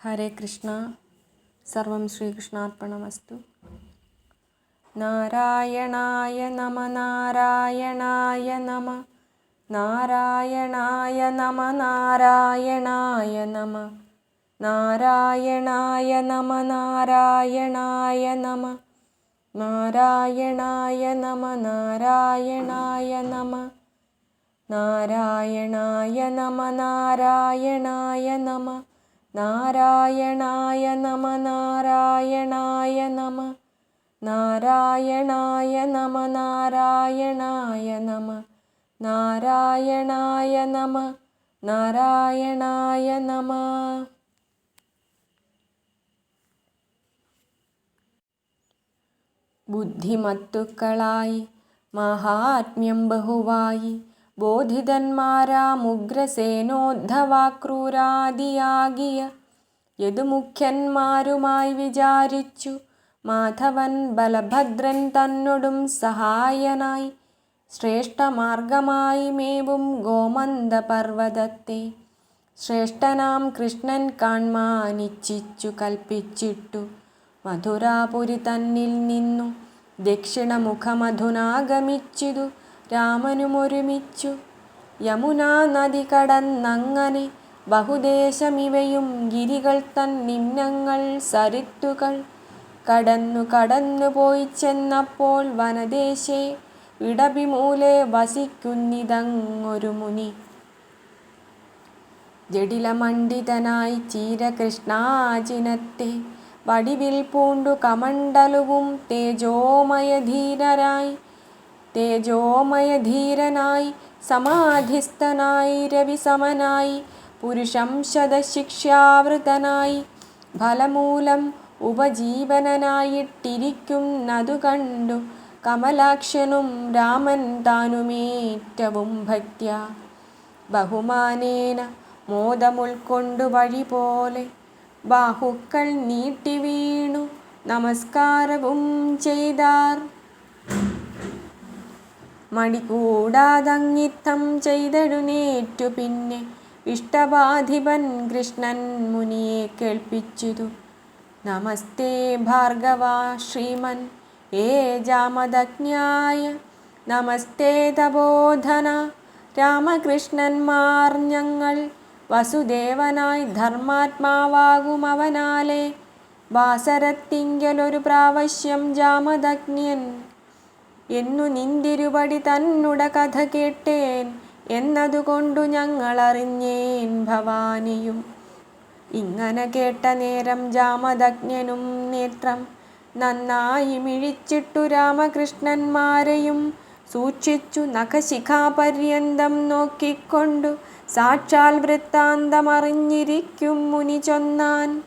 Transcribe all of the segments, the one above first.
ഹരേ കൃഷ്ണ. സർവം ശ്രീകൃഷ്ണാർപ്പണമസ്തു. നാരായണായ നമ നാരായണായ നമ നാരായണായ നമ നാരായണായ നമ നാരായണായ നമ നാരായണായ നമ നാരായണായ നമ നാരായണായ നമ നാരായണായ നമ നാരായണായ നമ നാരായണായ നമ നാരായണായ നമ നാരായണായ നമ നാരായണായ നമ നാരായണായ നമ നാരായണായ നമ. ബുദ്ധിമത്തുക്കളായി മഹാത്മ്യം ബഹുവായി ബോധിതന്മാരാം ഉഗ്രസേനോദ്ധവാക്രൂരാദിയാകിയ യദുമുഖ്യന്മാരുമായി വിചാരിച്ചു മാധവൻ ബലഭദ്രൻ തന്നോടും സഹായനായി ശ്രേഷ്ഠമാർഗമായി മേവും ഗോമന്ത പർവ്വതത്തെ ശ്രേഷ്ഠനാം കൃഷ്ണൻ കാൺമാനിച്ഛിച്ചു കൽപ്പിച്ചിട്ടു മധുരാപുരി തന്നിൽ നിന്നു ദക്ഷിണമുഖമധുനാഗമിച്ചിതു രാമനുമൊരുമിച്ചു. യമുനാ നദി കടന്നങ്ങനെ ബഹുദേശമിവയും ഗിരികൾ തൻ നിമ്നങ്ങൾ സരിത്തുകൾ കടന്നു കടന്നു പോയി ചെന്നപ്പോൾ വനദേശേ ഇടഭിമൂലെ വസിക്കുന്നിതങ്ങൊരു മുനി. ജടിലമണ്ഡിതനായി ചീരകൃഷ്ണാജിനത്തെ വടിവിൽ പൂണ്ടു കമണ്ഡലുവും തേജോമയധീരനായി സമാധിസ്ഥനായി രവിസമനായി പുരുഷം ശതശിക്ഷ്യാവൃതനായി ഫലമൂലം ഉപജീവനനായിട്ടിരിക്കുന്നതു കണ്ടു കമലാക്ഷനും രാമൻ താനുമേറ്റവും ഭക്ത്യാ ബഹുമാനേന മോദമുൾക്കൊണ്ടു വഴി പോലെ ബാഹുക്കൾ നീട്ടി വീണു നമസ്കാരവും ചെയ്താർ. മടികൂടാതങ്ങിത്തം ചെയ്തെഴുന്നേറ്റു പിന്നെ ഇഷ്ടബാധിപൻ കൃഷ്ണൻ മുനിയെ കേൾപ്പിച്ചിതു. നമസ്തേ ഭാർഗവാ ശ്രീമൻ ഏ ജാമദഗ്ന്യായ നമസ്തേ തപോധന രാമകൃഷ്ണന്മാർ ഞങ്ങൾ വസുദേവനായി ധർമാത്മാവാകും അവനാലെ വാസരത്തിങ്കലൊരു പ്രാവശ്യം ജാമദഗ്ന്യൻ എന്നു നിന്തിരുവടി തന്നുട കഥ കേട്ടേൻ എന്നതുകൊണ്ടു ഞങ്ങളറിഞ്ഞേൻ ഭവാനിയും. ഇങ്ങനെ കേട്ട നേരം ജാമദഗ്ന്യനും നേത്രം നന്നായി മിഴിച്ചിട്ടു രാമകൃഷ്ണന്മാരെയും സൂക്ഷിച്ചു നഖശിഖാപര്യന്തം നോക്കിക്കൊണ്ടു സാക്ഷാൽ വൃത്താന്തമറിഞ്ഞിരിക്കും മുനി ചൊന്നാൻ.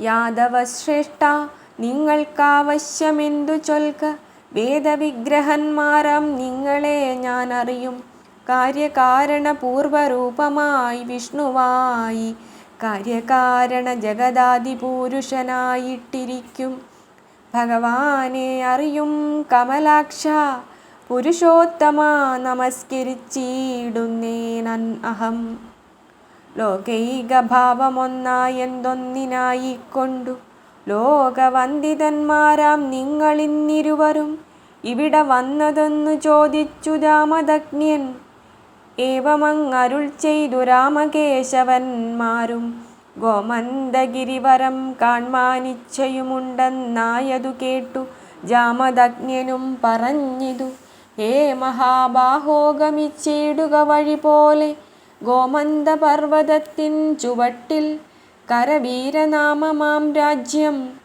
യാദവശ്രേഷ്ഠ നിങ്ങൾക്കാവശ്യമെന്തു ചൊൽക. വേദവിഗ്രഹന്മാരാം നിങ്ങളെ ഞാൻ അറിയും. കാര്യകാരണപൂർവരൂപമായി വിഷ്ണുവായി കാര്യകാരണ ജഗദാദിപുരുഷനായിട്ടിരിക്കും ഭഗവാനെ അറിയും കമലാക്ഷ പുരുഷോത്തമ നമസ്കരിച്ചിടുന്നേൻ അഹം. ലോകൈകഭാവമൊന്നായെന്തൊന്നിനായിക്കൊണ്ടു ലോകവന്ദിതന്മാരാം നിങ്ങളിന്നിരുവരും ഇവിടെ വന്നതെന്നു ചോദിച്ചു രാമദഗ്ന്യൻ. ഏവമങ്ങരുൾ ചെയ്തു രാമകേശവന്മാരും ഗോമന്ദഗിരിവരം കാൺമാനിച്ഛയുമുണ്ടെന്നായതു കേട്ടു ജാമദഗ്ന്യനും പറഞ്ഞിതു. ഹേ മഹാബാഹോ ഗമിച്ചിടുക വഴി പോലെ ഗോമന്ത പർവ്വതത്തിൻ ചുവട്ടിൽ കരവീരനാമമാം രാജ്യം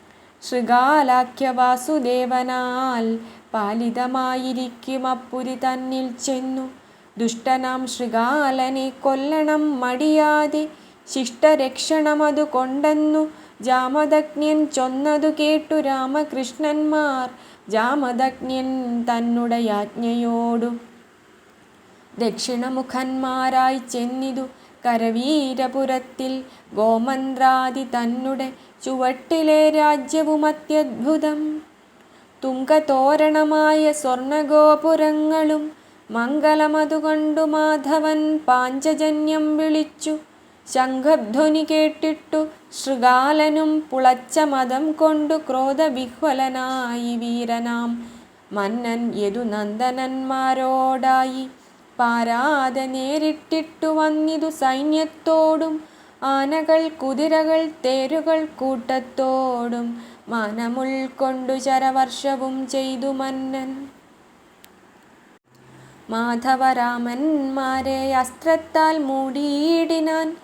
ശൃഗാലാഖ്യ വാസുദേവനാൽ പാലിതമായിരിക്കും അപ്പുരി തന്നിൽ ചെന്നു ദുഷ്ടനാം ശൃഗാലനെ കൊല്ലണം മടിയാതെ ശിഷ്ടരക്ഷണമതു കൊണ്ടെന്നു ജാമദഗ്ന്യൻ ചൊന്നതു കേട്ടു രാമകൃഷ്ണന്മാർ ജാമദഗ്ന്യൻ തന്നുടെ യാജ്ഞയോടു ദക്ഷിണമുഖന്മാരായി ചെന്നിതു കരവീരപുരത്തിൽ ഗോമന്ത്രാദി തന്നുടെ ചുവട്ടിലെ രാജ്യവും അത്യദ്ഭുതം. തുങ്കതോരണമായ സ്വർണഗോപുരങ്ങളും മംഗളമതു കണ്ടു മാധവൻ പാഞ്ചജന്യം വിളിച്ചു ശംഖധ്വനി കേട്ടിട്ടു ശൃഗാലനും പുളച്ച മതം കൊണ്ടു ക്രോധവിഹ്വലനായി വീരനാം മന്നൻ യദുനന്ദനന്മാരോടായി പാരാതെ നേരിട്ടിട്ടു വന്നിതു സൈന്യത്തോടും ആനകൾ കുതിരകൾ തേരുകൾ കൂട്ടത്തോടും മാനമുൾക്കൊണ്ടു ശരവർഷവും ചെയ്തു മന്നൻ. മാധവരാമന്മാരെ അസ്ത്രത്താൽ മൂടിയിടിനാൻ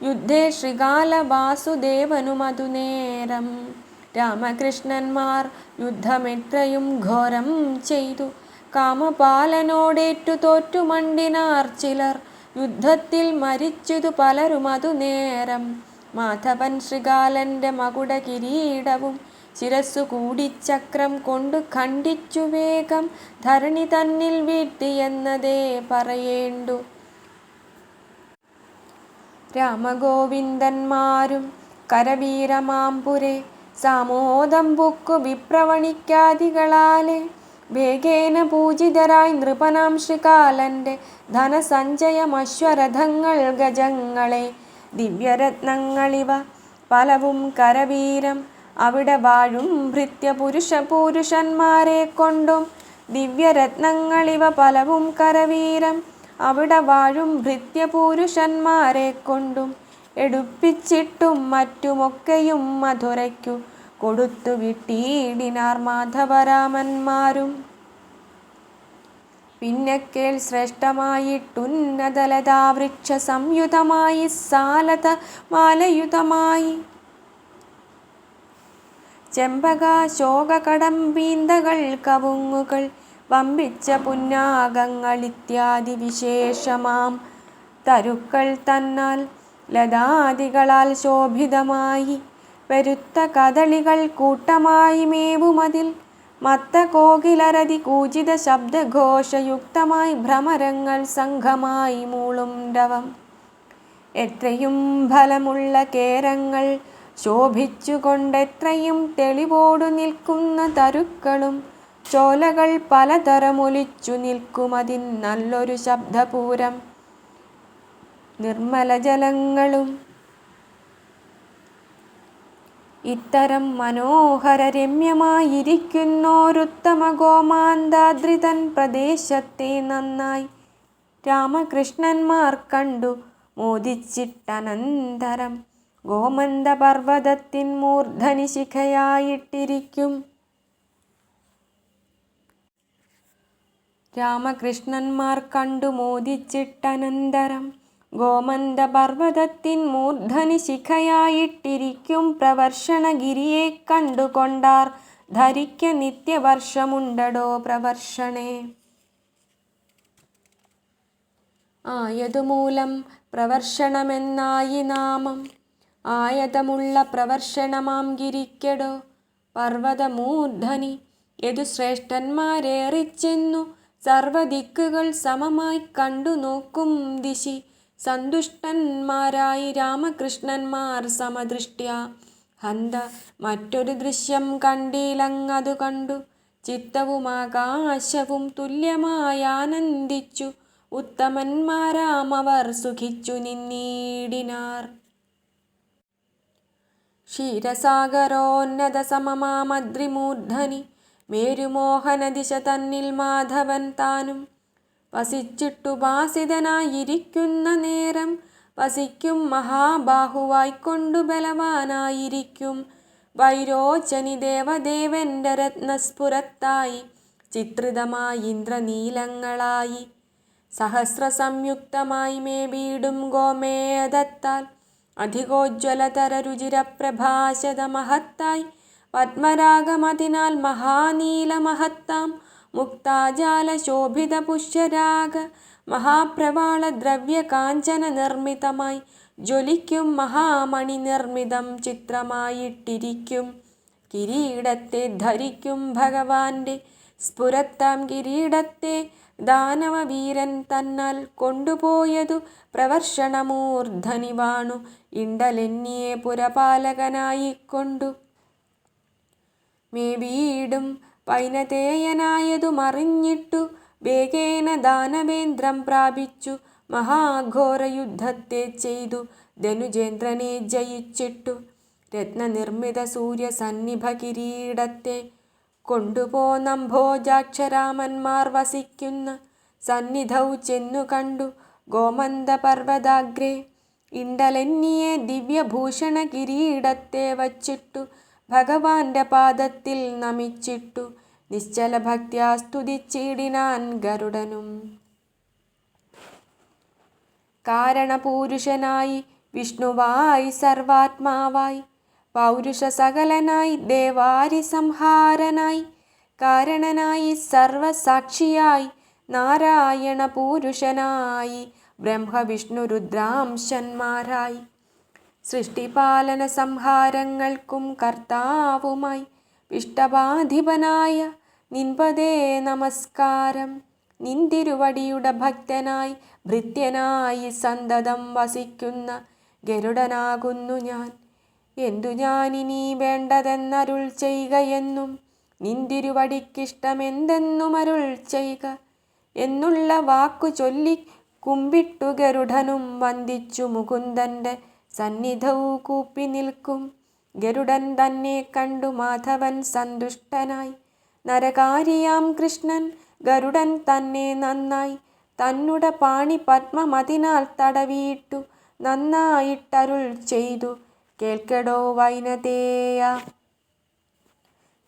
യുദ്ധേ ശൃഗാല വാസുദേവനുമതു നേരം. രാമകൃഷ്ണന്മാർ യുദ്ധമെത്രയും ഘോരം ചെയ്തു കാമപാലനോടേറ്റു തോറ്റു മണ്ടിനാർ ചിലർ. യുദ്ധത്തിൽ മരിച്ചതു പലരുമതു നേരം. മാധവൻ ശൃഗാലന്റെ മകുട കിരീടവും ശിരസ്സു കൂടിച്ചക്രം കൊണ്ടു ഖണ്ഡിച്ചു വേഗം ധരണി തന്നിൽ വീഴ്ത്തിയെന്നതേ പറയേണ്ടു. രാമഗോവിന്ദന്മാരും കരവീരമാംപുരെ സാമോദം പുക്കു വിപ്രവണിക്കാദികളാലെ വേഗേന പൂജിതരായി നൃപനാം ശൃഗാലന്റെ ധനസഞ്ചയമശ്വരഥങ്ങൾ ഗജങ്ങളെ ദിവ്യരത്നങ്ങളിവ പലവും കരവീരം അവിടെ വാഴും ഭൃത്യപുരുഷന്മാരെ കൊണ്ടും. ദിവ്യരത്നങ്ങളിവ പലവും കരവീരം അവിടെ വാഴും ഭൃത്യപുരുഷന്മാരെ കൊണ്ടും എടുപ്പിച്ചിട്ടും മറ്റുമൊക്കെയും മധുരയ്ക്കു കൊടുത്തു വിട്ടീടിനാർ മാധവരാമന്മാരും. പിന്നക്കേൽ ശ്രേഷ്ഠമായിട്ടുന്നതലതാവൃക്ഷ സംയുതമായി സാലത മാലയുതമായി ചെമ്പക ശോക കടമ്പീന്തകൾ കവുങ്ങുകൾ വമ്പിച്ച പുന്നാഗങ്ങൾ ഇത്യാദി വിശേഷമാം തരുക്കൾ തന്നാൽ ലതാദികളാൽ ശോഭിതമായി പെരുത്ത കദളികൾ കൂട്ടമായി മേവുമതിൽ മത്ത കോകിലരതി കൂജിത ശബ്ദഘോഷയുക്തമായി ഭ്രമരങ്ങൾ സംഘമായി മൂളും രവം. എത്രയും ഫലമുള്ള കേരങ്ങൾ ശോഭിച്ചുകൊണ്ടെത്രയും തെളിവോടു നിൽക്കുന്ന തരുക്കളും ചോലകൾ പലതരമൊലിച്ചു നിൽക്കുമതിൻ നല്ലൊരു ശബ്ദപൂരം. നിർമ്മല ജലങ്ങളും ഇത്തരം മനോഹര രമ്യമായിരിക്കുന്നോരുത്തമ ഗോമാന്താദ്രിതൻ പ്രദേശത്തെ നന്നായി രാമകൃഷ്ണന്മാർ കണ്ടു മോദിച്ചിട്ടനന്തരം ഗോമന്ത പർവ്വതത്തിൻ മൂർധനി ശിഖയായിട്ടിരിക്കും. രാമകൃഷ്ണന്മാർ കണ്ടു മോദിച്ചിട്ടനന്തരം ഗോമന്ത പർവ്വതത്തിൻ മൂർധനി ശിഖയായിട്ടിരിക്കും പ്രവർഷണഗിരിയെ കണ്ടുകൊണ്ടാർ ധരിക്ക നിത്യവർഷമുണ്ടടോ പ്രവർഷണേ. ആയതുമൂലം പ്രവർഷണമെന്നായി നാമം. ആയതമുള്ള പ്രവർഷണമാം ഗിരിക്കടോ പർവ്വതമൂർധനി യദുശ്രേഷ്ഠന്മാരേറിച്ചെന്നു സർവദിക്കുകൾ സമമായി കണ്ടു നോക്കും ദിശി സന്തുഷ്ടന്മാരായി രാമകൃഷ്ണന്മാർ സമദൃഷ്ട്യാ. ഹന്ത മറ്റൊരു ദൃശ്യം കണ്ടീലങ്ങതു കണ്ടു ചിത്തവും ആകാശവും തുല്യമായാനന്ദിച്ചു ഉത്തമന്മാരാമവർ സുഖിച്ചു നിന്നീടിനാർ. ക്ഷീരസാഗരോന്നത സമമാമദ്രിമൂർധനി മേരുമോഹനദിശ തന്നിൽ മാധവൻ താനും വസിച്ചിട്ടു ഭാസിതനായിരിക്കുന്ന നേരം വസിക്കും മഹാബാഹുവായിക്കൊണ്ടു ബലവാനായിരിക്കും വൈരോചനി ദേവദേവന്റെ രത്നസ്ഫുരത്തായി ചിത്രിതമായി ഇന്ദ്രനീലങ്ങളായി സഹസ്രസംയുക്തമായി മേബീടും ഗോമേദത്താൽ അധികോജ്വലതര രുചിരപ്രഭാശത മഹത്തായി പത്മരാഗമതിനാൽ മഹാനീലമഹത്താം മുക്താജാല ശോഭിത പുഷ്യരാഗ മഹാപ്രവാള ദ്രവ്യ കാഞ്ചന നിർമ്മിതമായി ജ്വലിക്കും മഹാമണി നിർമ്മിതം ചിത്രമായിട്ടിരിക്കും കിരീടത്തെ ധരിക്കും ഭഗവാന്റെ സ്ഫുരത്താം കിരീടത്തെ ദാനവവീരൻ തന്നാൽ കൊണ്ടുപോയതു പ്രവർഷണമൂർധനി വാണു ഇണ്ടലെന്നിയെ പുരപാലകനായിക്കൊണ്ടു മേബീടും പൈനതേയനായതു മറിഞ്ഞിട്ടു വേഗേന ദാനവേന്ദ്രം പ്രാപിച്ചു മഹാഘോര യുദ്ധത്തെ ചെയ്തു ധനുജേന്ദ്രനെ ജയിച്ചിട്ടു. രത്നനിർമ്മിത സൂര്യസന്നിഭ കിരീടത്തെ കൊണ്ടുപോന്നംഭോജാക്ഷരാമന്മാർ വസിക്കുന്ന സന്നിധൗ ചെന്നു കണ്ടു ഗോമന്ത പർവ്വതാഗ്രേ. ഇണ്ടലെന്നിയെ ദിവ്യഭൂഷണ കിരീടത്തെ വച്ചിട്ടു ഭഗവാന്റെ പാദത്തിൽ നമിച്ചിട്ടു നിശ്ചല ഭക്ത്യാ സ്തുതിച്ചിടിനാൻ ഗരുഡനും. കാരണപൂരുഷനായി വിഷ്ണുവായി സർവാത്മാവായി പൗരുഷ സകലനായി ദേവാരി സംഹാരനായി കാരണനായി സർവസാക്ഷിയായി നാരായണ പൂരുഷനായി ബ്രഹ്മവിഷ്ണു രുദ്രാംശന്മാരായി സൃഷ്ടിപാലന സംഹാരങ്ങൾക്കും കർത്താവുമായി ഇഷ്ടപാധിപനായ നിൻപദേ നമസ്കാരം. നിന്തിരുവടിയുടെ ഭക്തനായി ഭൃത്യനായി സന്തതം വസിക്കുന്ന ഗരുഡനാകുന്നു ഞാൻ. എന്തു ഞാനിനി വേണ്ടതെന്നരുൾ ചെയ്യുകയെന്നും നിന്തിരുവടിക്കിഷ്ടമെന്തെന്നും അരുൾ ചെയ്യുക എന്നുള്ള വാക്കു ചൊല്ലി കുമ്പിട്ടു ഗരുഡനും വന്ദിച്ചു മുകുന്ദന്റെ സന്നിധവും കൂപ്പി നിൽക്കും. ഗരുഡൻ തന്നെ കണ്ടു മാധവൻ സന്തുഷ്ടനായി. നരകാരിയാം കൃഷ്ണൻ ഗരുഡൻ തന്നെ നന്നായി തന്നുടെ പാണി പത്മമതിനാൽ തടവിയിട്ടു നന്നായിട്ടരുൾ ചെയ്തു കേൾക്കെടോ വൈനതേയ.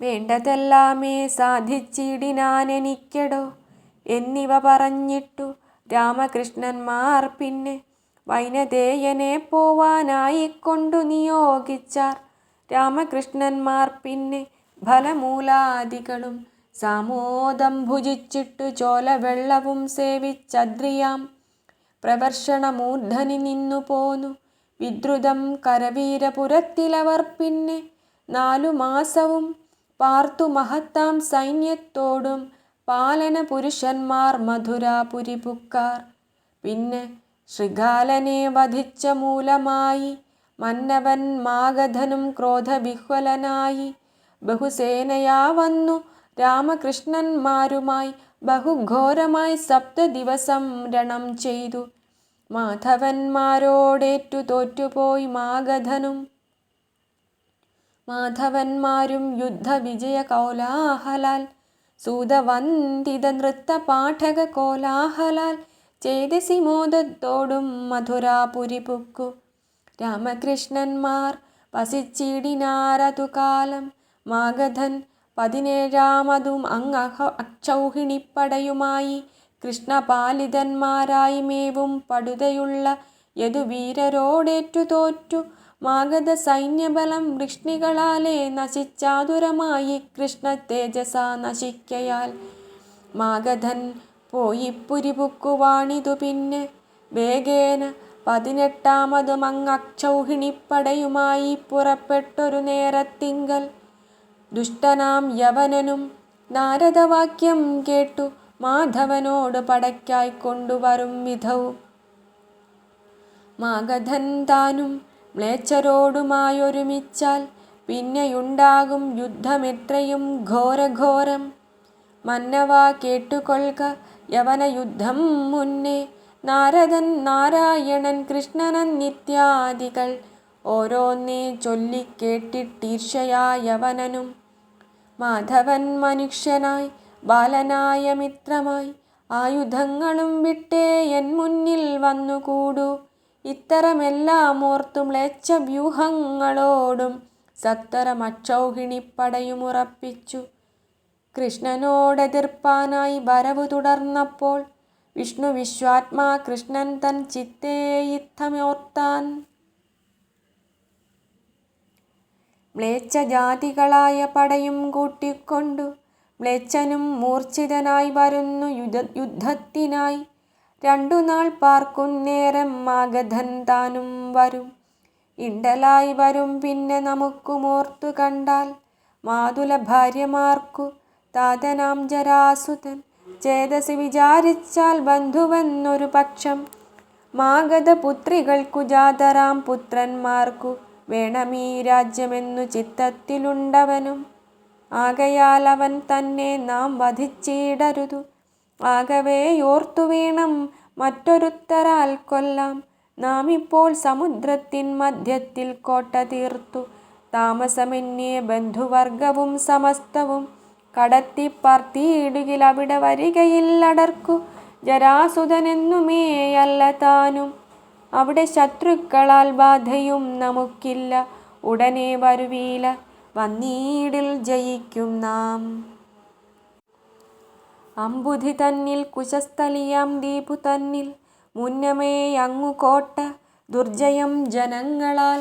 വേണ്ടതെല്ലാമേ സാധിച്ചിടിനാനെനിക്കെടോ എന്നിവ പറഞ്ഞിട്ടു രാമകൃഷ്ണന്മാർ പിന്നെ വൈനതേയനെ പോവാനായിക്കൊണ്ടു നിയോഗിച്ചാർ. രാമകൃഷ്ണന്മാർ പിന്നെ ഫലമൂലാദികളും സാമോദം ഭുജിച്ചിട്ടു ചോല വെള്ളവും സേവിച്ചദ്രിയാം പ്രവർഷണമൂർധനി നിന്നു പോന്നു. വിദ്രുതം കരവീരപുരത്തിലവർ പിന്നെ 4 മാസവും പാർത്തു മഹത്താം സൈന്യത്തോടും പാലന പുരുഷന്മാർ മധുരാപുരി പുക്കാർ. പിന്നെ ശൃഗാലനെ വധിച്ച മൂലമായി മന്നവൻ മാഗധനും ക്രോധവിഹ്വലനായി ബഹുസേനയാ വന്നു രാമകൃഷ്ണന്മാരുമായി ബഹുഘോരമായി 7 ദിവസം രണം ചെയ്തു. മാധവന്മാരോടേറ്റു തോറ്റുപോയി മാധവന്മാരും യുദ്ധവിജയ കോലാഹലാൽ സൂതവന്ദിത നൃത്ത പാഠക കോലാഹലാൽ ചേതസി മോദത്തോടും മധുരാപുരി പുക്കു. രാമകൃഷ്ണന്മാർ വസിച്ചിടിനാരതു കാലം മാഗധൻ 17-ാമതും അക്ഷൗഹിണിപ്പടയുമായി കൃഷ്ണപാലിതന്മാരായി മേവും പടുതയുള്ള യദുവീരരോടേറ്റു തോറ്റു. മാഗധ സൈന്യബലം വൃഷ്ണികളാലേ നശിച്ചാതുരമായി കൃഷ്ണ തേജസ നശിക്കയാൽ മാഗധൻ പോയി പുരിപുക്കുവാണിതു. പിന്നെ വേഗേന 18-ാമതും അക്ഷൗഹിണിപ്പടയുമായി പുറപ്പെട്ടൊരു നേരത്തിങ്കൽ ദുഷ്ടനാം യവനനും നാരദവാക്യം കേട്ടു മാധവനോട് പടയ്ക്കായി കൊണ്ടുവരും വിധവും മാഗധൻ താനും മ്ലേച്ഛരോടുമായൊരുമിച്ചാൽ പിന്നെയുണ്ടാകും യുദ്ധമെത്രയും ഘോരഘോരം. മന്നവാ കേട്ടുകൊള്ളുക യവന യുദ്ധം മുന്നേ. നാരദൻ നാരായണൻ കൃഷ്ണനൻ നിത്യാദികൾ ഓരോന്നേ ചൊല്ലിക്കേട്ടിട്ടീർഷയാ യവനനും. മാധവൻ മനുഷ്യനായി ബാലനായ മിത്രമായി ആയുധങ്ങളും വിട്ടേ എൻ മുന്നിൽ വന്നുകൂടൂ. ഇത്തരമെല്ലാം ഓർത്തു മ്ലേച്ഛ വ്യൂഹങ്ങളോടും സത്തരമക്ഷൗഹിണിപ്പടയുമുറപ്പിച്ചു. കൃഷ്ണനോടെതിർപ്പാനായി വരവു തുടർന്നപ്പോൾ വിഷ്ണു വിശ്വാത്മാ കൃഷ്ണൻ തൻ ചിത്തേ യുദ്ധമോർത്താൻ. മ്ലേച്ഛജാതികളായ പടയും കൂട്ടിക്കൊണ്ടു മ്ലേച്ഛനും മൂർച്ഛിതനായി വരുന്നു യുദ്ധത്തിനായി. 2 നാൾ പാർക്കുന്നേരം മാഗധൻ താനും വരും. ഇണ്ടലായി വരും പിന്നെ നമുക്കുമോർത്തു കണ്ടാൽ മാതുല ഭാര്യമാർക്കു താതനാം ജരാസുതൻ. ചേതസി വിചാരിച്ചാൽ ബന്ധുവെന്നൊരു പക്ഷം മാഗധ പുത്രികൾക്കു ജാതരാം പുത്രന്മാർക്കു വേണമീ രാജ്യമെന്നു ചിത്തത്തിലുണ്ടവനും. ആകയാൽ അവൻ തന്നെ നാം വധിച്ചിടരുതു. ആകവേ ഓർത്തു വേണം മറ്റൊരുത്തരാൽ കൊല്ലാം. നാം ഇപ്പോൾ സമുദ്രത്തിൻ മധ്യത്തിൽ കോട്ട തീർത്തു. താമസമെന്നേ ബന്ധുവർഗവും സമസ്തവും കടത്തിപ്പർത്തിയിടുകിൽ അവിടെ വരികയില്ലടർക്കു ജരാസുതനെന്നുമേയല്ല താനും. അവിടെ ശത്രുക്കളാൽ ബാധയും നമുക്കില്ല. ഉടനെ വരുവീല വന്നീടിൽ ജയിക്കും നാം. അമ്പുധി തന്നിൽ കുശസ്ഥലിയാം ദ്വീപു തന്നിൽ മുന്നമേ അങ്ങു കോട്ട ദുർജയം ജനങ്ങളാൽ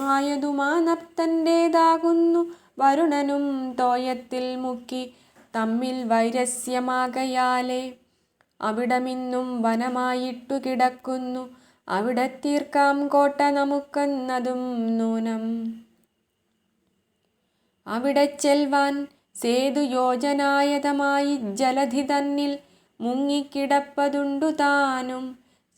ആയതുമാനർത്തൻ്റേതാകുന്നു. വരുണനും തോയത്തിൽ മുക്കി തമ്മിൽ വൈരസ്യമാകയാലേ അവിടമിന്നും വനമായിട്ടു കിടക്കുന്നു. അവിടെ തീർക്കാം കോട്ട നമുക്കെന്നതും നൂനം. അവിടെ ചെൽവാൻ സേതുയോജനായതമായി ജലധി തന്നിൽ മുങ്ങിക്കിടപ്പതുണ്ടു താനും.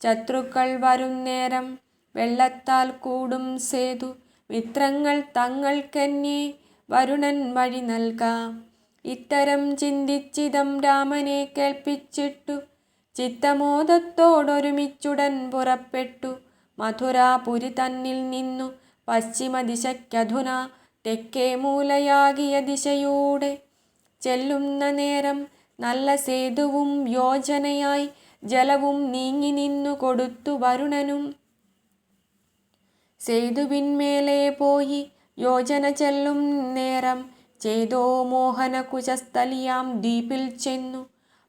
ശത്രുക്കൾ വരുന്നേരം വെള്ളത്താൽ കൂടും സേതു. മിത്രങ്ങൾ തങ്ങൾക്കെന്നെ വരുണൻ വഴി നൽകാം. ഇത്തരം ചിന്തിച്ചിതം രാമനെ കേൾപ്പിച്ചിട്ടു ചിത്തമോദത്തോടൊരുമിച്ചുടൻ പുറപ്പെട്ടു. മഥുരാപുരി തന്നിൽ നിന്നു പശ്ചിമദിശയ്ക്കധുന തെക്കേ മൂലയാകിയ ദിശയൂടെ ചെല്ലുന്ന നേരം നല്ല സേതുവും യോജനയായി ജലവും നീങ്ങി നിന്നു കൊടുത്തു വരുണനും. സേതുവിന്മേലെ പോയി യോജന ചെല്ലും നേരം ചേതോ മോഹന കുശസ്ഥലിയാം ദ്വീപിൽ ചെന്നു.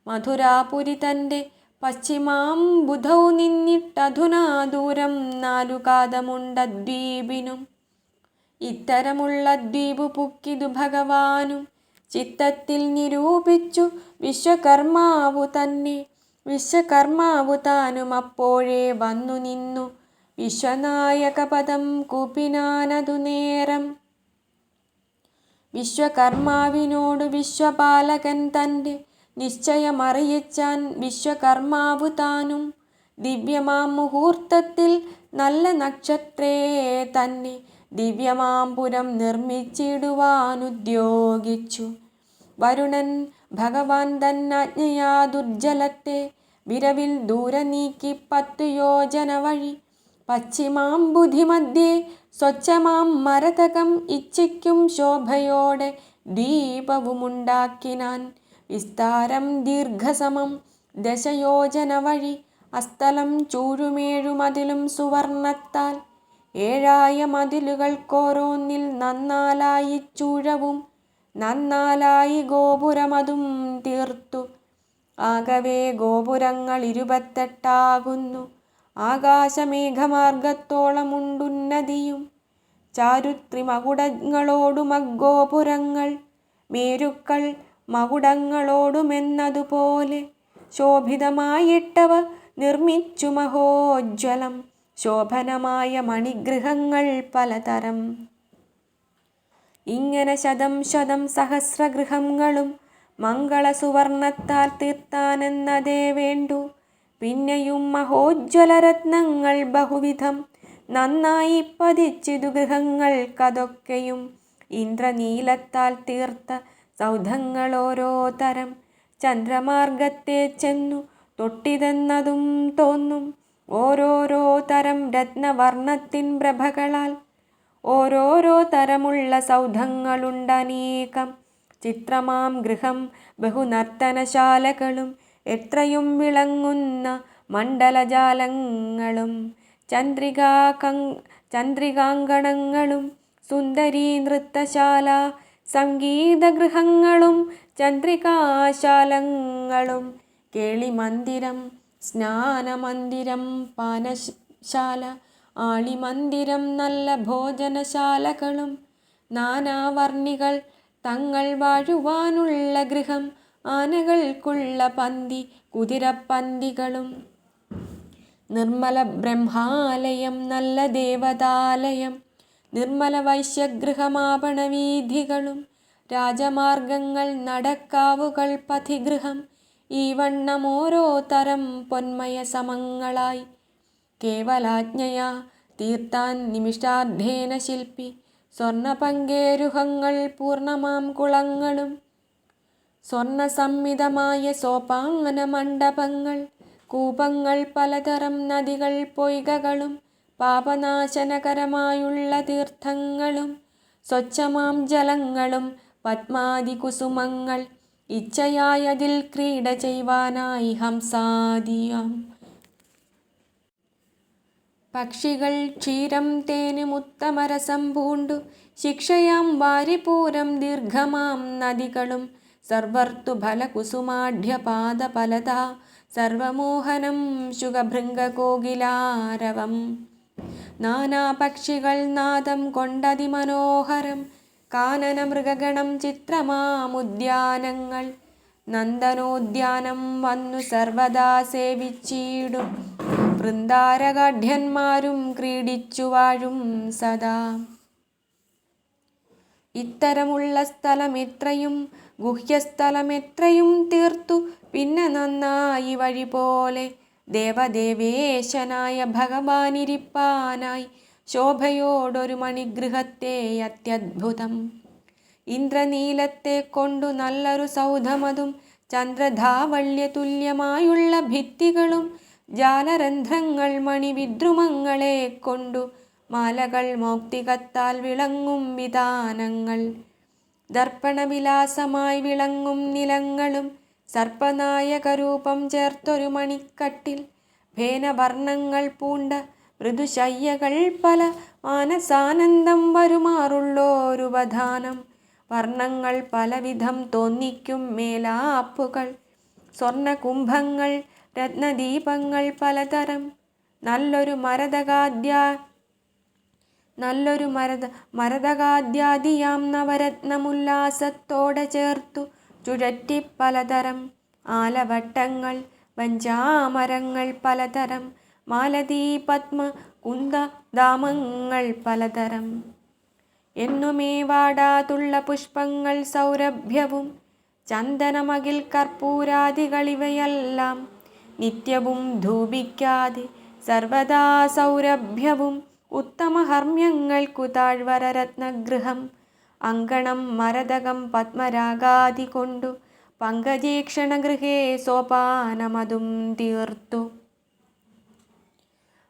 മഥുരാപുരി തൻ്റെ പശ്ചിമാംബുധൗ നിന്നിട്ടധുനാ ദൂരം 4 കാതമുണ്ടദ്വീപിനും. ഇത്തരമുള്ള ദ്വീപു പുക്കിതു ഭഗവാനും ചിത്തത്തിൽ നിരൂപിച്ചു വിശ്വകർമാവു തന്നെ. വിശ്വകർമാവു താനും അപ്പോഴേ വന്നു നിന്നു വിശ്വനായകപദം കൂപ്പിനാനതു നേരം. വിശ്വകർമാവിനോടു വിശ്വപാലകൻ തൻ്റെ നിശ്ചയമറിയിച്ചാൻ വിശ്വകർമാവു താനും. ദിവ്യമാം മുഹൂർത്തത്തിൽ നല്ല നക്ഷത്രേ തന്നെ ദിവ്യമാം പുരം നിർമ്മിച്ചിടുവാനുദ്യോഗിച്ചു. വരുണൻ ഭഗവാൻ തന്നാജ്ഞയാ ദുർജലത്തെ വിരവിൽ ദൂരെ നീക്കി 10 യോജന വഴി പശ്ചിമാംബുധി മധ്യേ സ്വച്ഛമാം മരതകം ഇച്ഛിക്കും ശോഭയോടെ ദ്വീപവുമുണ്ടാക്കിനാൻ. വിസ്താരം ദീർഘസമം 10 യോജന വഴി അസ്ഥലം ചൂഴുമേഴു മതിലും സുവർണത്താൽ 7 മതിലുകൾക്കോരോന്നിൽ നന്നാലായി ചൂഴവും നന്നാലായി ഗോപുരമതും തീർത്തു. ആകവേ ഗോപുരങ്ങൾ 28 ആകാശമേഘമാർഗത്തോളമുണ്ടുന്നതിയും ചാരുത്രിമകുടങ്ങളോടുമഗോപുരങ്ങൾ മേരുക്കൾ മകുടങ്ങളോടുമെന്നതുപോലെ ശോഭിതമായിട്ടവ നിർമ്മിച്ചു മഹോജ്വലം ശോഭനമായ മണിഗൃഹങ്ങൾ പലതരം. ഇങ്ങനെ ശതം സഹസ്രഗൃഹങ്ങളും മംഗളസുവർണത്താൽ തീർത്താനെന്നതേ വേണ്ടു. പിന്നെയും മഹോജ്വലരത്നങ്ങൾ ബഹുവിധം നന്നായി പതിച്ചിതു ഗൃഹങ്ങൾക്കതൊക്കെയും. ഇന്ദ്രനീലത്താൽ തീർത്ത സൗധങ്ങളോരോ തരം ചന്ദ്രമാർഗത്തെ ചെന്നു തൊട്ടിതെന്നതും തോന്നും. ഓരോരോ തരം രത്നവർണ്ണത്തിൻ പ്രഭകളാൽ ഓരോരോ തരമുള്ള സൗധങ്ങളുണ്ടനേകം. ചിത്രമാം ഗൃഹം ബഹുനർത്തനശാലകളും എത്രയും വിളങ്ങുന്ന മണ്ഡലജാലങ്ങളും ചന്ദ്രികാങ്കണങ്ങളും സുന്ദരീ നൃത്തശാല സംഗീതഗൃഹങ്ങളും ചന്ദ്രികാശാലങ്ങളും കേളിമന്ദിരം സ്നാനമന്ദിരം പാനശാല ആളിമന്ദിരം നല്ല ഭോജനശാലകളും നാനാവർണികൾ തങ്ങൾ വാഴുവാനുള്ള ഗൃഹം ആനകൾക്കുള്ള പന്തി കുതിരപ്പന്തികളും നിർമ്മല ബ്രഹ്മാലയം നല്ല ദേവതാലയം നിർമ്മല വൈശ്യഗൃഹമാപണവീഥികളും രാജമാർഗങ്ങൾ നടക്കാവുകൾ പഥിഗൃഹം ഈ വണ്ണം ഓരോ തരം പൊന്മയ സമങ്ങളായി കേവലാജ്ഞയാ തീർത്താൻ നിമിഷാർദ്ധേന ശില്പി. സ്വർണപങ്കേരുഹങ്ങൾ പൂർണ്ണമാം കുളങ്ങളും സ്വർണസമ്മിതമായ സോപാന മണ്ഡപങ്ങൾ കൂപങ്ങൾ പലതരം നദികൾ പൊയ്കകളും പാപനാശനകരമായുള്ള തീർത്ഥങ്ങളും സ്വച്ഛമാം ജലങ്ങളും പത്മാതി കുസുമങ്ങൾ ഇച്ഛയായതിൽ ക്രീഡ ചെയ്യുവാനായി ഹംസാദിയാം പക്ഷികൾ ക്ഷീരം തേനും ഉത്തമരസം പൂണ്ടു ശിക്ഷയാം വാരിപൂരം ദീർഘമാം നദികളും സർവർത്തുഫലകുസുമാഢ്യപാദഫലതാ സർവമോഹനം ശുഖഭൃംഗകോകിലാരവം നാനാപക്ഷികൾ നാദം കൊണ്ടതിമനോഹരം കാനനമൃഗഗണം ചിത്രമാമുദ്യാനങ്ങൾ നന്ദനോദ്യാനം വന്നു സർവദാ സേവിച്ചിടും വൃന്ദാരകാഢ്യന്മാരും ക്രീഡിച്ചു വാഴും സദാ. ഇത്തരമുള്ള സ്ഥലമെത്രയും ഗുഹ്യസ്ഥലമെത്രയും തീർത്തു പിന്നെ നന്നായി വഴി പോലെ ദേവദേവേശനായ ഭഗവാനിരിപ്പാനായി ശോഭയോടൊരു മണിഗൃഹത്തെ അത്യദ്ഭുതം ഇന്ദ്രനീലത്തെ കൊണ്ടു നല്ലൊരു സൗധമതും ചന്ദ്രധാവള്യ തുല്യമായുള്ള ഭിത്തികളും ജാലരന്ധ്രങ്ങൾ മണിവിദ്രുമങ്ങളെ കൊണ്ടു മാലകൾ മൗക്തികത്താൽ വിളങ്ങും വിതാനങ്ങൾ ദർപ്പണവിലാസമായി വിളങ്ങും നിലങ്ങളും സർപ്പനായകരൂപം ചേർത്തൊരു മണിക്കട്ടിൽ ഭേനവർണ്ണങ്ങൾ പൂണ്ട മൃദുശയ്യകൾ പല മാനസാനന്ദം വരുമാറുള്ളോരുപധാനം വർണ്ണങ്ങൾ പലവിധം തോന്നിക്കും മേലാപ്പുകൾ സ്വർണകുംഭങ്ങൾ രത്നദീപങ്ങൾ പലതരം നല്ലൊരു മരതകാദ്യാദിയാം നവരത്നമുല്ലാസത്തോടെ ചേർത്തു ചുഴറ്റി പലതരം ആലവട്ടങ്ങൾ വഞ്ചാമരങ്ങൾ പലതരം മാലതീ പത്മ കുന്ദധാമങ്ങൾ പലതരം എന്നുമേ വാടാതുള്ള പുഷ്പങ്ങൾ സൗരഭ്യവും ചന്ദനമകിൽ കർപ്പൂരാദികളിവയെല്ലാം നിത്യവും ധൂപിക്കാതെ സർവദാ സൗരഭ്യവും ഉത്തമഹർമ്മ്യങ്ങൾക്കു താഴ്വര രത്നഗൃഹം അങ്കണം മരതകം പത്മരാഗാദി കൊണ്ടു പങ്കജീക്ഷണഗൃഹേ സോപാനമതും തീർത്തു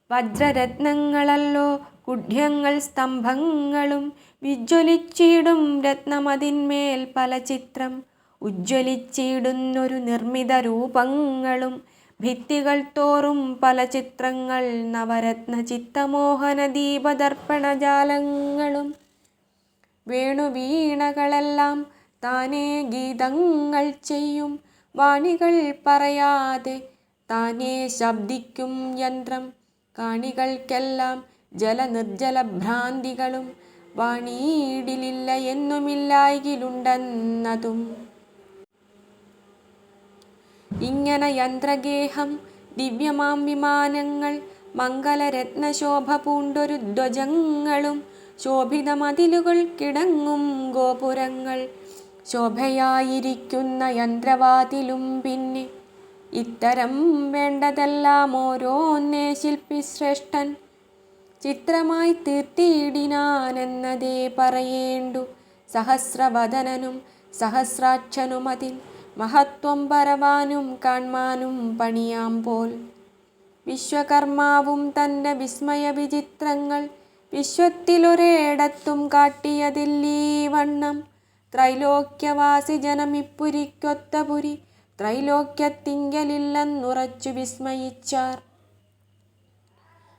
വജ്രരത്നങ്ങളല്ലോ കുഢ്യങ്ങൾ സ്തംഭങ്ങളും വിജ്വലിച്ചിടും രത്നമതിന്മേൽ പല ചിത്രം ഉജ്ജ്വലിച്ചിടുന്നൊരു നിർമ്മിത രൂപങ്ങളും ഭിത്തികൾ തോറും പല ചിത്രങ്ങൾ നവരത്ന ചിത്തമോഹന ദീപദർപ്പണജാലങ്ങളും വേണുവീണകളെല്ലാം താനേ ഗീതങ്ങൾ ചെയ്യും വാണികൾ പറയാതെ താനേ ശബ്ദിക്കും യന്ത്രം കാണികൾക്കെല്ലാം ജലനിർജലഭ്രാന്തികളും വാണീടിലില്ല എന്നുമില്ലായിലുണ്ടെന്നതും ഇങ്ങനെ യന്ത്രഗേഹം ദിവ്യമാം വിമാനങ്ങൾ മംഗലരത്നശോഭ പൂണ്ടൊരു ധ്വജങ്ങളും ശോഭിതമതിലുകൾ കിടങ്ങും ഗോപുരങ്ങൾ ശോഭയായിരിക്കുന്ന യന്ത്രവാതിലും പിന്നെ ഇത്തരം വേണ്ടതെല്ലാം ഓരോന്നേ ശില്പി ശ്രേഷ്ഠൻ ചിത്രമായി തീർത്തിയിടിനാനെന്നതേ പറയേണ്ടു സഹസ്രവദനനും സഹസ്രാക്ഷനുമതിൻ മഹത്വം പരവാനും കാൺമാനും പണിയാം പോൽ വിശ്വകർമാവും തൻ്റെ വിസ്മയ വിചിത്രങ്ങൾ വിശ്വത്തിലൊരേടത്തും കാട്ടിയതില്ലീ വണ്ണം ത്രൈലോക്യവാസി ജനമിപ്പുരിക്കൊത്ത പുരി ത്രൈലോക്യത്തിങ്കലില്ലെന്നുറച്ചു വിസ്മയിച്ചാർ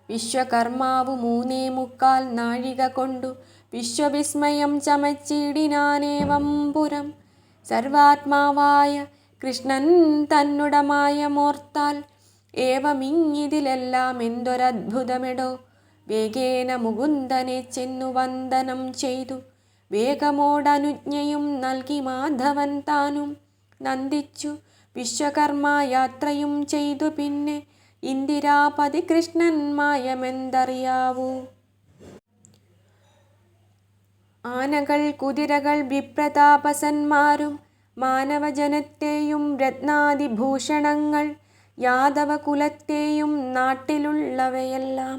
വിശ്വകർമാവ് 3.25 നാഴിക കൊണ്ടു വിശ്വവിസ്മയം ചമച്ചിടിനാനേവം പുരം സർവാത്മാവായ കൃഷ്ണൻ തന്നുടമായ മോർത്താൽ ഏവമിങ്ങിതിലെല്ലാം എന്തൊരദ്ഭുതമെടോ വേഗേന മുകുന്ദനെ ചെന്നു വന്ദനം ചെയ്തു വേഗമോടനുജ്ഞയും നൽകി മാധവൻ താനും നന്ദിച്ചു വിശ്വകർമ്മ യാത്രയും ചെയ്തു പിന്നെ ഇന്ദിരാപതി കൃഷ്ണൻ മായമെന്തറിയാവൂ ആനകൾ കുതിരകൾ വിപ്രതാപസന്മാരും മാനവജനത്തെയും രത്നാദിഭൂഷണങ്ങൾ യാദവകുലത്തെയും നാട്ടിലുള്ളവയെല്ലാം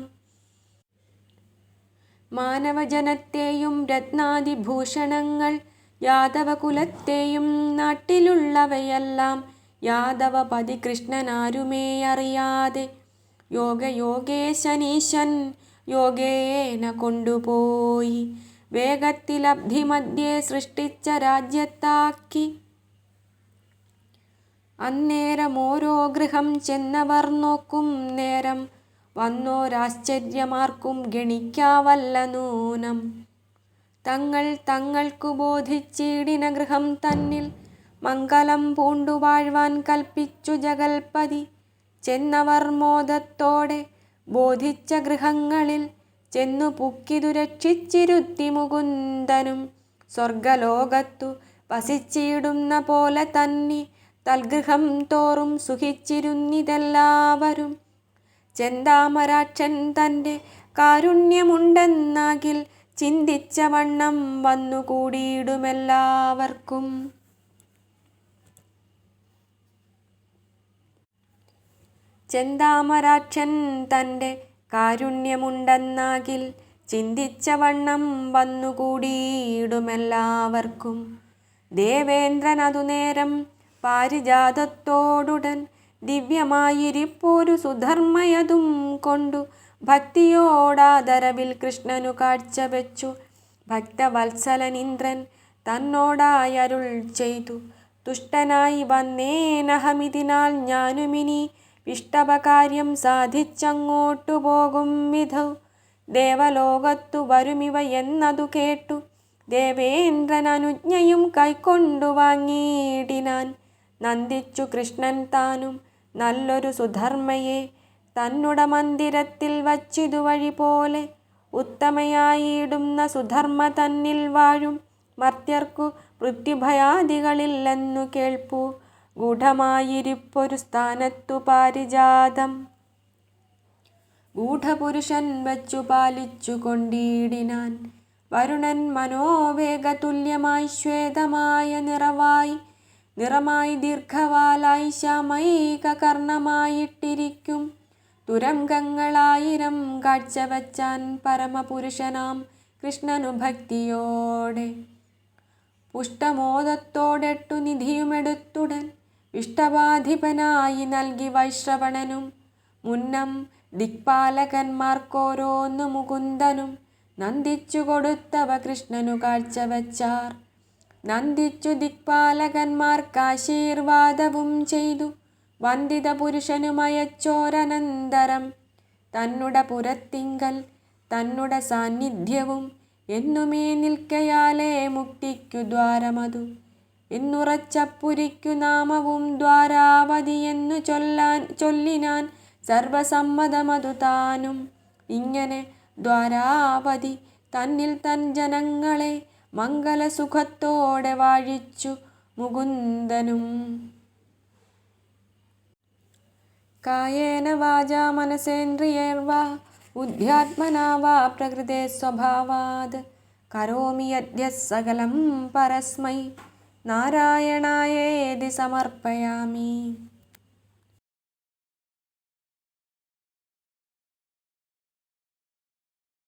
മാനവജനത്തെയും രത്നാദിഭൂഷണങ്ങൾ യാദവകുലത്തെയും നാട്ടിലുള്ളവയെല്ലാം യാദവപതി കൃഷ്ണനാരുമേ അറിയാതെ യോഗേശനീശൻ യോഗേന കൊണ്ടുപോയി വേഗത്തിലബ്ധിമധ്യേ സൃഷ്ടിച്ച രാജ്യത്താക്കി. അന്നേരം ഓരോ ഗൃഹം ചെന്നവർ നോക്കും നേരം വന്നോരാശ്ചര്യമാർക്കും ഗണിക്കാവല്ല നൂനം. തങ്ങൾക്കു ബോധിച്ചിടിന ഗൃഹം തന്നിൽ മംഗലം പൂണ്ടു വാഴ്വാൻ കൽപ്പിച്ചു ജഗൽപതി. ചെന്നവർ മോദത്തോടെ ബോധിച്ച ഗൃഹങ്ങളിൽ ചെന്നു പുക്കിതു രക്ഷിച്ചിരുത്തി മുകുന്ദനും. സ്വർഗലോകത്തു വസിച്ചിടുന്ന പോലെ തന്നെ തൽഗൃഹം തോറും സുഖിച്ചിരുന്നിതെല്ലാവരും. ചെന്താമരാക്ഷൻ തൻ്റെ കാരുണ്യമുണ്ടെന്നാകിൽ ചിന്തിച്ച വണ്ണം വന്നുകൂടിയിടുമെല്ലാവർക്കും. ചെന്താമരാക്ഷൻ തൻ്റെ കാരുണ്യമുണ്ടെന്നാകിൽ ചിന്തിച്ച വണ്ണം വന്നുകൂടിയിടുമെല്ലാവർക്കും. ദേവേന്ദ്രൻ അതുനേരം പാരിജാതത്തോടുടൻ ദിവ്യമായിരിപ്പോരു സുധർമ്മയതും കൊണ്ടു ഭക്തിയോടാദരവിൽ കൃഷ്ണനു കാഴ്ചവെച്ചു. ഭക്തവത്സലനിന്ദ്രൻ തന്നോടായരുൾ ചെയ്തു, തുഷ്ടനായി വന്നേനഹമിതിനാൽ ഞാനുമിനി ഇഷ്ടപകാര്യം സാധിച്ചങ്ങോട്ടു പോകും വിധൗ. ദേവലോകത്തു വരുമിവ എന്നതു കേട്ടു ദേവേന്ദ്രൻ അനുജ്ഞയും കൈക്കൊണ്ടു വാങ്ങിയിടിനാൻ. നന്ദിച്ചു കൃഷ്ണൻ താനും നല്ലൊരു സുധർമ്മയെ തന്നുട മന്ദിരത്തിൽ വച്ചിതുവഴി പോലെ. ഉത്തമയായിടുന്ന സുധർമ്മ തന്നിൽ വാഴും മർത്യർക്കു മൃത്യുഭയാദികളില്ലെന്നു കേൾപ്പൂ. ഗൂഢമായിരിപ്പൊരു സ്ഥാനത്തു പാരിജാതം ഗൂഢപുരുഷൻ വച്ചു പാലിച്ചു കൊണ്ടിടിനാൻ. വരുണൻ മനോവേഗതുല്യമായി ശ്വേതമായ നിറമായി ദീർഘവാലായി ശ്യാമൈക കർണമായിട്ടിരിക്കും തുരങ്കങ്ങളായിരം കാഴ്ചവച്ചാൻ പരമപുരുഷനാം കൃഷ്ണനു ഭക്തിയോടെ. പുഷ്ടമോദത്തോടെട്ടു നിധിയുമെടുത്തുടൻ ഇഷ്ടപാധിപനായി നൽകി വൈശ്രവണനും. മുന്നം ദിക്പാലകന്മാർക്കോരോന്നു മുകുന്ദനും നന്ദിച്ചു കൊടുത്തവ കൃഷ്ണനു കാഴ്ചവച്ചാർ. നന്ദിച്ചു ദിക്പാലകന്മാർക്കാശീർവാദവും ചെയ്തു വന്ദിത പുരുഷനുമയച്ചോരനന്തരം. തന്നുട പുരത്തിങ്കൽ തന്നുട സാന്നിധ്യവും എന്നുമേ നിൽക്കയാലേ മുക്തിക്കു ദ്വാരമതു. എന്നുറച്ചപ്പുരിക്കു നാമവും ദ്വാരാവതി എന്നു ചൊല്ലിനാൻ സർവസമ്മതമതു താനും. ഇങ്ങനെ ദ്വാരാവതി തന്നിൽ തൻ ജനങ്ങളെ മംഗലസുഖത്തോടെ വാഴിച്ചു മുകുന്ദനും. കായേന വാചാ മനസേന്ദ്രിയൈർവാ ബുദ്ധ്യാത്മനാ വാ പ്രകൃതേ സ്വഭാവാത് കരോമി യദ്യ സകലം പരസ്മൈ നാരായണായേതി സമർപ്പയാമി.